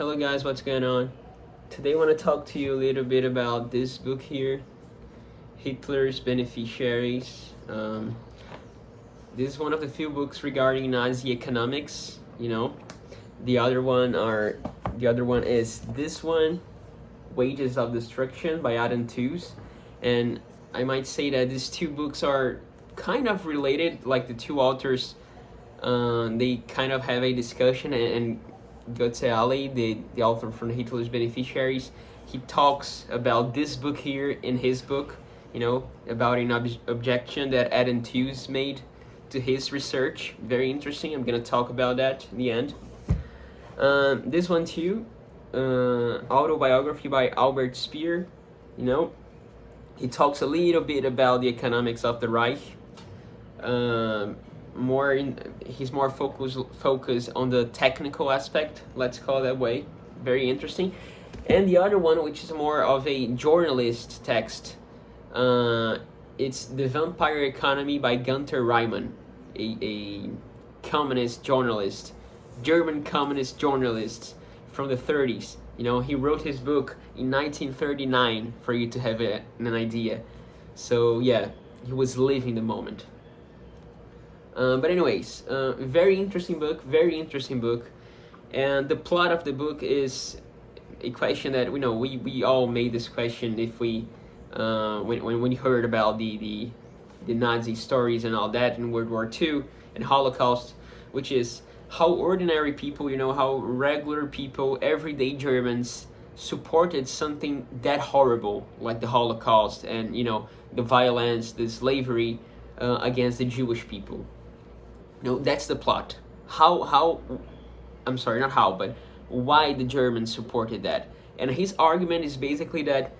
Hello guys, what's going on? Today I want to talk to you a little bit about this book here, Hitler's Beneficiaries. This is one of the few books regarding Nazi economics. The other one is this one, Wages of Destruction by Adam Tooze, and I might say that these two books are kind of related. Like the two authors, they kind of have a discussion, and Götz, the author from Hitler's Beneficiaries, he talks about this book here in his book, about an objection that Adam Tooze made to his research. Very interesting. I'm going to talk about that in the end. This one too, autobiography by Albert Speer. He talks a little bit about the economics of the Reich. He's more focused on the technical aspect, let's call it that way. Very interesting. And the other one, which is more of a journalist text, it's The Vampire Economy by Gunther Reimann, a communist journalist, German communist journalist from the 30s. He wrote his book in 1939, for you to have an idea. So yeah, he was living the moment. But anyways, very interesting book, and the plot of the book is a question that we all made this question if we when we heard about the Nazi stories and all that in World War II and Holocaust, which is how ordinary people, how regular people, everyday Germans supported something that horrible like the Holocaust and the violence, the slavery against the Jewish people. That's the plot. Why the Germans supported that. And his argument is basically that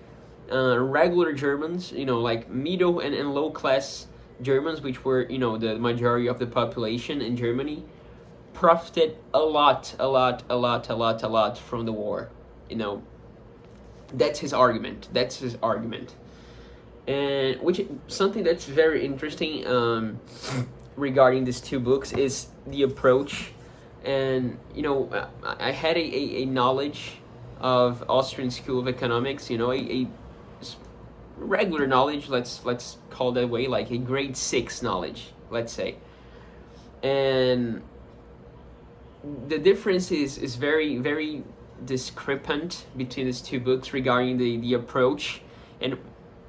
regular Germans, like middle and low class Germans, which were, the majority of the population in Germany, profited a lot from the war. That's his argument. And which something that's very interesting regarding these two books is the approach. And I had a knowledge of Austrian School of Economics, a regular knowledge, let's call that way, like a grade 6 knowledge, let's say. And the difference is very, very discrepant between these two books regarding the approach. And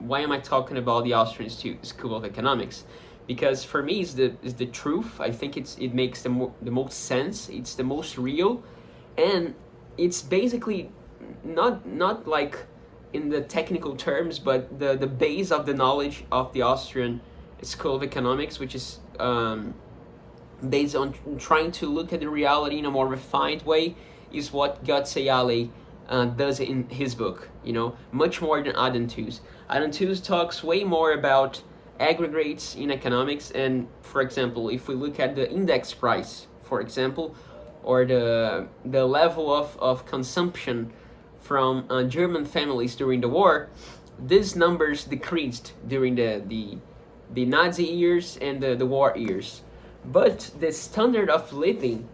why am I talking about the Austrian School of Economics? Because for me, is the truth. I think it makes the most sense. It's the most real, and it's basically not like in the technical terms, but the base of the knowledge of the Austrian School of Economics, which is based on trying to look at the reality in a more refined way, is what Götz does in his book. Much more than Adam Tooze. Adam Tooze talks way more about aggregates in economics, and for example, if we look at the index price, for example, or the level of consumption from German families during the war, these numbers decreased during the Nazi years and the war years. But the standard of living,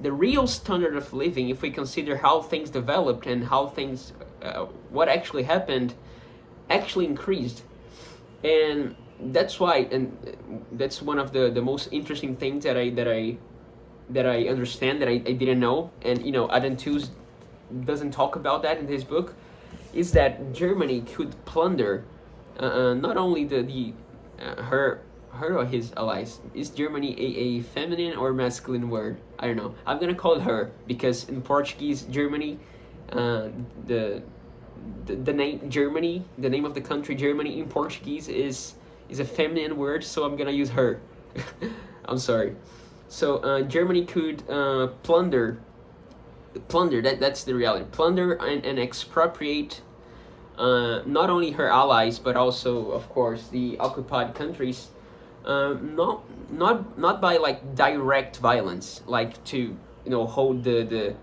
the real standard of living, if we consider how things developed and how things what actually happened, actually increased. And that's why, and that's one of the most interesting things that I understand, that I didn't know. And Adam Tooze doesn't talk about that in his book, is that Germany could plunder not only her or his allies. Is Germany a feminine or masculine word? I don't know. I'm gonna call it her, because in Portuguese, Germany, the name Germany, the name of the country Germany in Portuguese is a feminine word, so I'm gonna use her. I'm sorry. So Germany could plunder. That's the reality. Plunder and expropriate not only her allies, but also, of course, the occupied countries. Not by like direct violence, like to hold the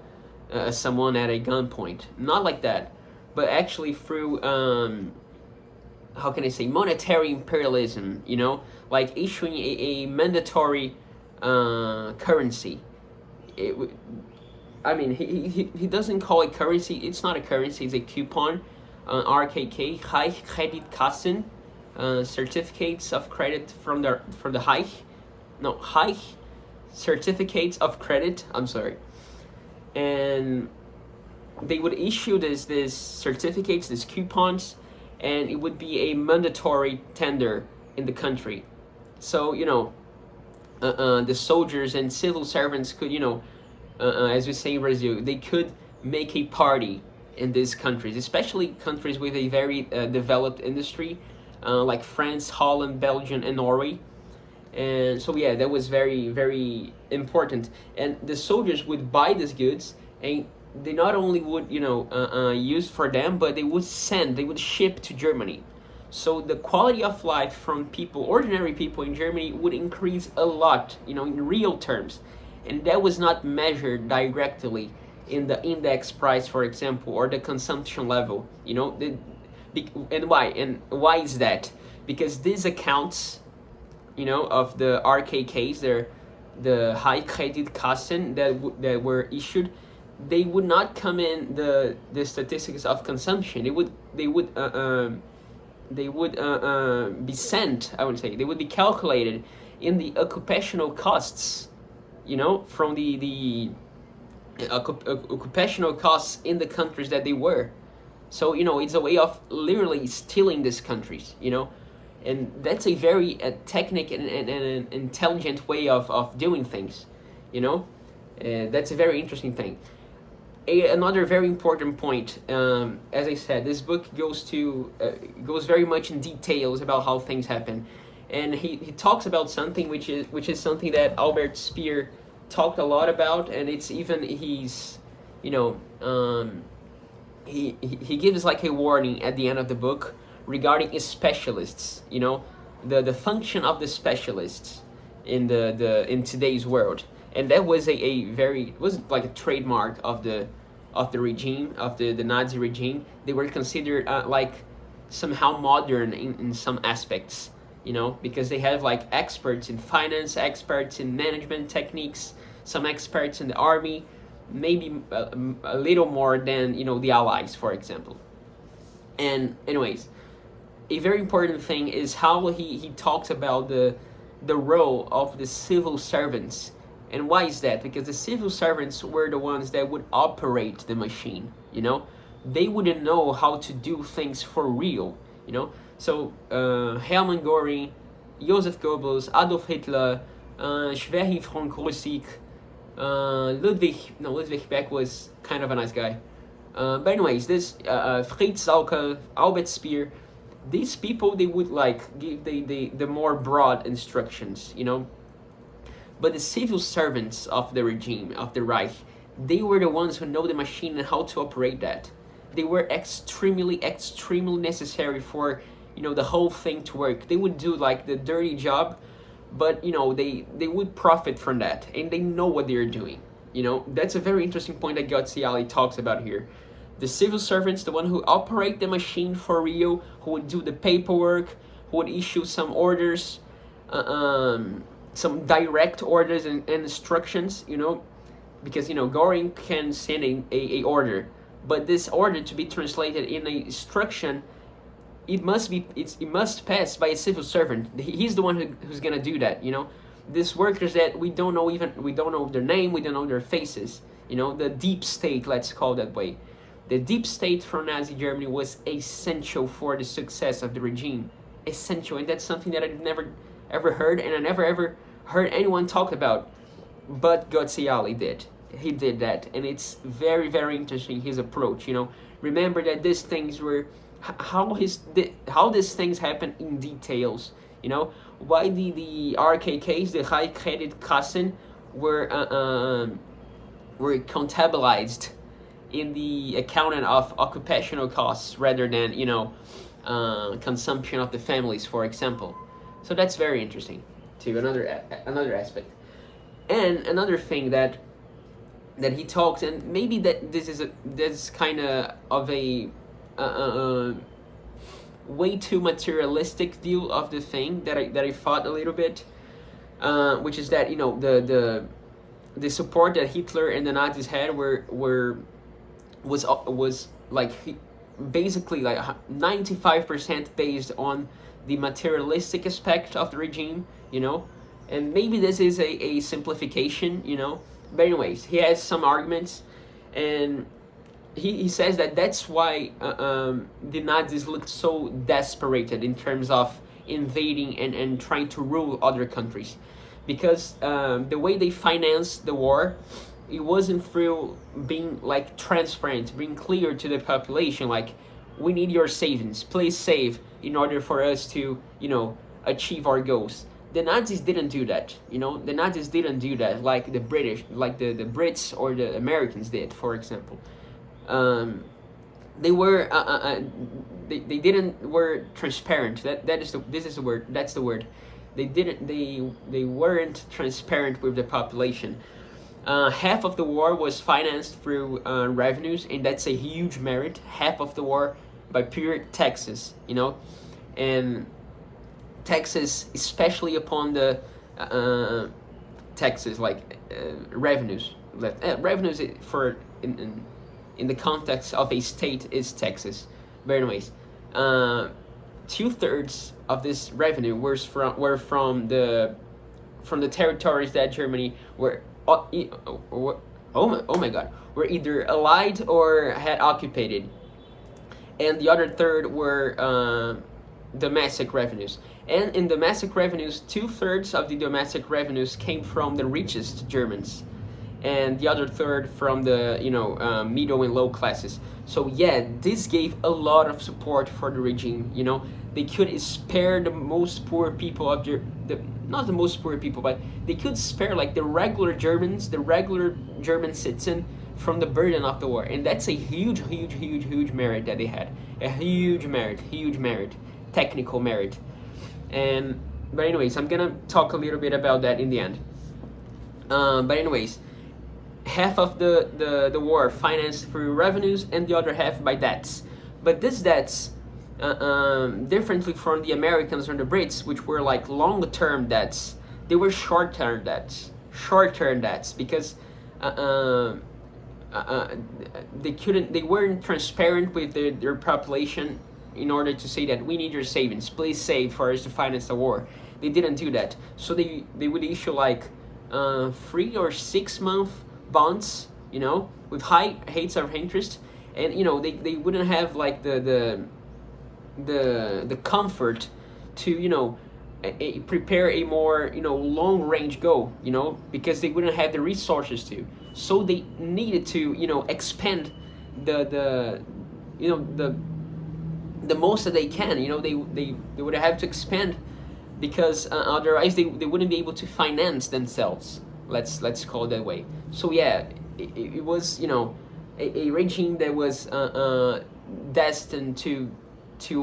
someone at a gunpoint. Not like that, but actually through how can I say, monetary imperialism, like issuing a mandatory currency. I mean, he doesn't call it currency. It's not a currency. It's a coupon. RKK, Reich certificates of credit from the Reich certificates of credit. I'm sorry, and they would issue this certificates, these coupons, and it would be a mandatory tender in the country. So the soldiers and civil servants could, as we say in Brazil, they could make a party in these countries, especially countries with a very developed industry, like France, Holland, Belgium, and Norway. And so yeah, that was very, very important. And the soldiers would buy these goods, and they not only would use for them, but they would ship to Germany. So the quality of life from ordinary people in Germany would increase a lot, in real terms. And that was not measured directly in the index price, for example, or the consumption level. And why is that? Because these accounts, of the RKKs, the high credit Kassen that were issued, they would not come in the statistics of consumption. They would be sent. I would say they would be calculated in the occupational costs, from the occupational costs in the countries that they were. So it's a way of literally stealing these countries, and that's a very technical and an intelligent way of doing things, that's a very interesting thing. Another very important point, as I said, this book goes very much in details about how things happen, and he talks about something which is something that Albert Speer talked a lot about, and it's even he gives like a warning at the end of the book regarding specialists, the function of the specialists in in today's world. And that was was like a trademark of the regime, of the Nazi regime. They were considered like somehow modern in some aspects, because they have like experts in finance, experts in management techniques, some experts in the army, maybe a little more than the Allies, for example. And anyways, a very important thing is how he talks about the role of the civil servants. And why is that? Because the civil servants were the ones that would operate the machine, They wouldn't know how to do things for real, So Hermann Göring, Joseph Goebbels, Adolf Hitler, Schwerin von Krosigk, Ludwig Beck was kind of a nice guy. But anyways, this Fritz Sauckel, Albert Speer, these people, they would like give the more broad instructions, But the civil servants of the regime, of the Reich, they were the ones who know the machine and how to operate that. They were extremely, extremely necessary for, the whole thing to work. They would do like the dirty job, but, they would profit from that, and they know what they're doing. That's a very interesting point that Götz talks about here. The civil servants, the one who operate the machine for real, who would do the paperwork, who would issue some orders, some direct orders and instructions, because Göring can send a order, but this order to be translated in a instruction, it must pass by a civil servant. He's the one who's gonna do that. These workers that we don't know their name, we don't know their faces. The deep state, let's call it that way. The deep state from Nazi Germany was essential for the success of the regime. Essential, and that's something that I've never ever heard, and I never ever heard anyone talk about. But Götz did. He did that, and it's very, very interesting, his approach. Remember that these things were how these things happen in details. Why the RKKs, the high credit Kassen, were contabilized in the accounting of occupational costs rather than consumption of the families, for example. So that's very interesting too. Another aspect, and another thing that he talks, and maybe that this is kind of a way too materialistic view of the thing that I thought a little bit, which is that the support that Hitler and the Nazis had was like basically like 95% based on the materialistic aspect of the regime, you know, and maybe this is a simplification, you know, but anyways, he has some arguments, and he says that that's why the Nazis looked so desperated in terms of invading and trying to rule other countries, because the way they financed the war, it wasn't through being like transparent, being clear to the population, like, we need your savings, please save in order for us to, you know, achieve our goals. The Nazis didn't do that, you know, the Nazis didn't do that like the British, like the Brits or the Americans did, for example. They were they didn't were transparent. This is the word. That's the word. They weren't transparent with the population. Half of the war was financed through revenues, and that's a huge merit. Half of the war by pure taxes, you know, and taxes, especially upon the taxes like revenues. Revenues for in the context of a state is taxes. But anyways, 2/3 of this revenue were from the territories that Germany were oh my god, were either allied or had occupied, and the other third were domestic revenues. And in domestic revenues, 2/3 of the domestic revenues came from the richest Germans, and the other third from the middle and low classes. So yeah, this gave a lot of support for the regime. You know, they could spare the most poor people of not the most poor people, but they could spare like the regular Germans, the regular German citizen, from the burden of the war. And that's a huge merit that they had. A huge merit, technical merit. But anyways, I'm gonna talk a little bit about that in the end. But anyways, half of the war financed through revenues, and the other half by debts. But these debts, differently from the Americans or the Brits, which were like long-term debts, they were short-term debts. Because they weren't transparent with their population in order to say that we need your savings, please save for us to finance the war. They didn't do that. So they would issue like 3 or 6 month bonds, you know, with high rates of interest, and you know they wouldn't have like the comfort to, you know, prepare a more, you know, long range goal, you know, because they wouldn't have the resources to. So they needed to, you know, expand the most that they can. You know, they would have to expand, because otherwise they wouldn't be able to finance themselves. Let's call it that way. So yeah, it was, you know, a regime that was destined to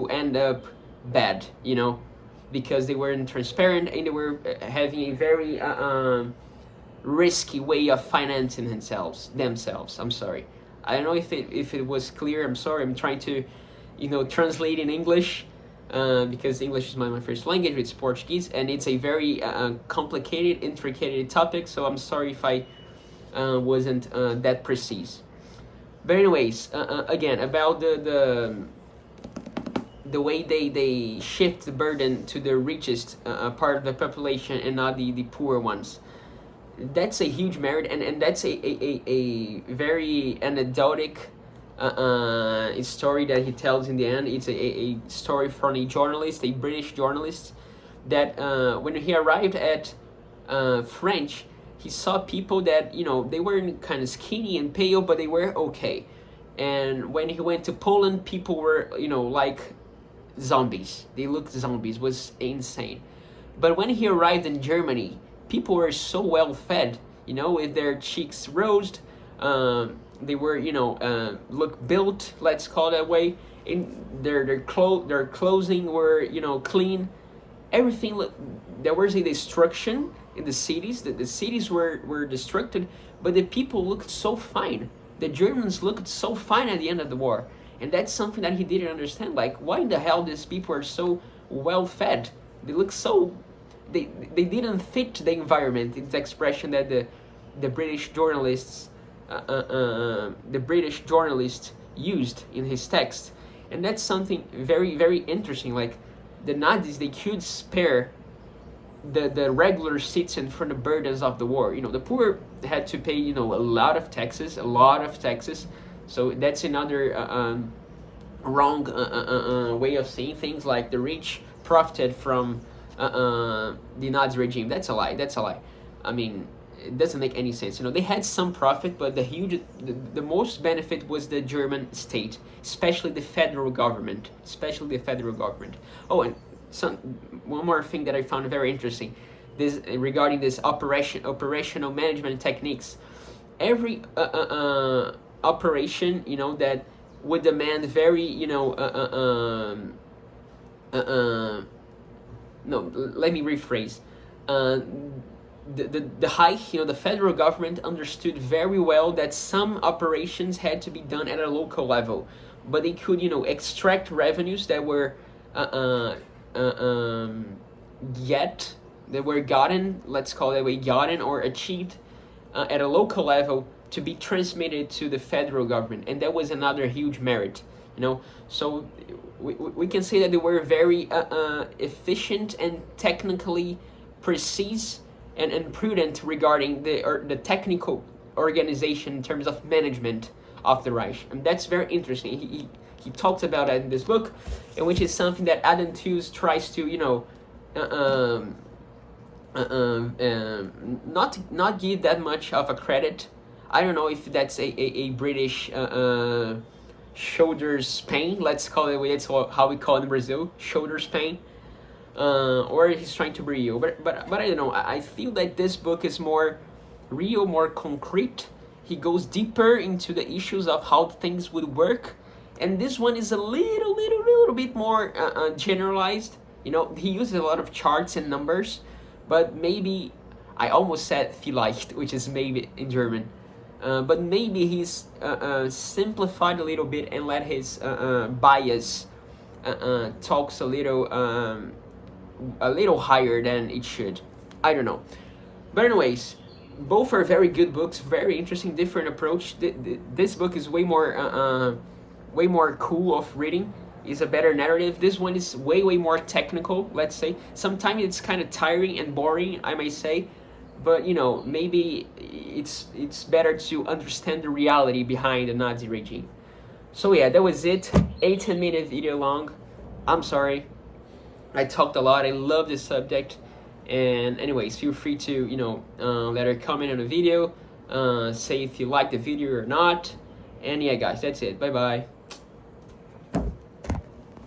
end up bad, you know, because they weren't transparent, and they were having a very risky way of financing themselves. I'm sorry. I don't know if it was clear. I'm sorry. I'm trying to, you know, translate in English, because English is my first language. It's Portuguese, and it's a very complicated, intricate topic. So I'm sorry if I wasn't that precise. But anyways, again, about the way they shift the burden to the richest part of the population and not the poor ones. That's a huge merit, and that's a very anecdotic story that he tells in the end. It's a story from a journalist, a British journalist, that when he arrived at French, he saw people that, you know, they weren't kind of skinny and pale, but they were okay. And when he went to Poland, people were, you know, like zombies. They looked zombies. It was insane. But when he arrived in Germany, people were so well fed, you know, with their cheeks rosed. They were, you know, look built, let's call it that way. In their clothing were, you know, clean. Everything there was a destruction in the cities. The cities were destructed, but the people looked so fine. The Germans looked so fine at the end of the war. And that's something that he didn't understand. Like, why in the hell these people are so well fed? They look so... They didn't fit the environment. It's the expression that the British journalists used in his text. And that's something very, very interesting. Like, the Nazis, they could spare the regular citizens from the burdens of the war. The poor had to pay, a lot of taxes, So that's another wrong way of saying things. Like, the rich profited from the Nazi regime. That's a lie. I mean, it doesn't make any sense. They had some profit, but the most benefit was the German state, especially the federal government. Oh, and one more thing that I found very interesting, this regarding this operational management techniques. Every operation, that would demand very, no, let me rephrase. The high, the federal government understood very well that some operations had to be done at a local level, but they could, extract revenues that were gotten, let's call it that way, gotten or achieved at a local level, to be transmitted to the federal government. And that was another huge merit, so we can say that they were very efficient and technically precise and prudent regarding the technical organization in terms of management of the Reich. And that's very interesting. He talks about that in this book, and which is something that Adam Tooze tries to, not give that much of a credit. I don't know if that's a British shoulders pain, let's call it. That's how we call it in Brazil, shoulders pain. Or he's trying to be real, but I don't know. I feel that this book is more real, more concrete. He goes deeper into the issues of how things would work, and this one is a little bit more generalized. He uses a lot of charts and numbers, but maybe I almost said vielleicht, which is maybe in German. But maybe he's simplified a little bit and let his bias talks a little higher than it should. I don't know. But anyways, both are very good books, very interesting, different approach. This book is way more cool of reading. It's a better narrative. This one is way more technical, let's say. Sometimes it's kind of tiring and boring, I may say. But maybe it's better to understand the reality behind the Nazi regime. So yeah, that was it. 18-minute video long. I'm sorry, I talked a lot. I love this subject. And anyways, feel free to let a comment on the video, say if you like the video or not. And yeah, guys, that's it. Bye bye.